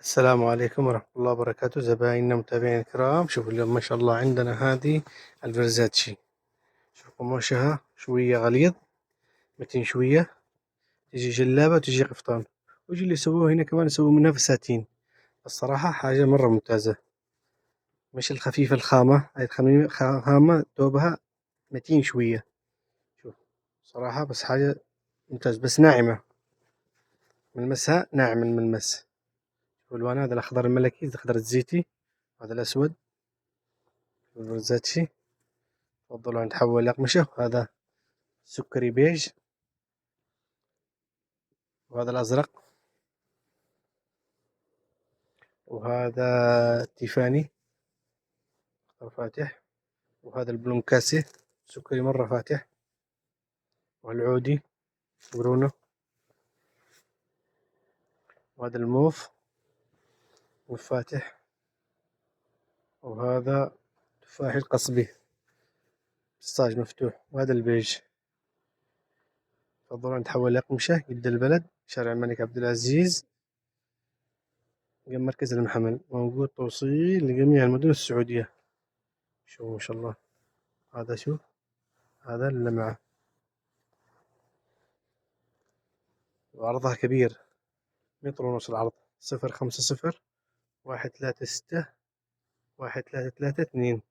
السلام عليكم ورحمة الله وبركاته، زبايننا متابعينا الكرام. شوفوا اليوم ما شاء الله عندنا هذه الفرزاتشي. شوفوا قماشها شوية غليظ، متين شوية، تجي جلابة وتجي قفطان، ويجي اللي يسووه هنا كمان يسووا منها فساتين. الصراحة حاجة مرة ممتازة، مش الخفيفة الخامة، هاي خامة توبها متين شوية. شوف صراحة بس حاجة ممتاز، بس ناعمة، ملمسها ناعم الملمس. والوان هذا الأخضر الملكي، الأخضر الزيتي، هذا الأسود الفرزاتشي. تفضلوا عند حول الأقمشة. هذا سكري بيج، وهذا الأزرق، وهذا تيفاني فاتح، وهذا البلونكاسي سكري مرة فاتح، والعودي برونو، وهذا الموف والفاتح، وهذا تفاحي القصبي بستاج مفتوح، وهذا البيج. تفضلوا عند حول الأقمشة، جدة البلد، شارع الملك عبد العزيز، جنب مركز المحمل. موجود توصيل لجميع المدن السعودية. شوفوا ما شاء الله، هذا شوف، هذا اللمعة وعرضها كبير، 1.5 متر العرض. 050 136 1332.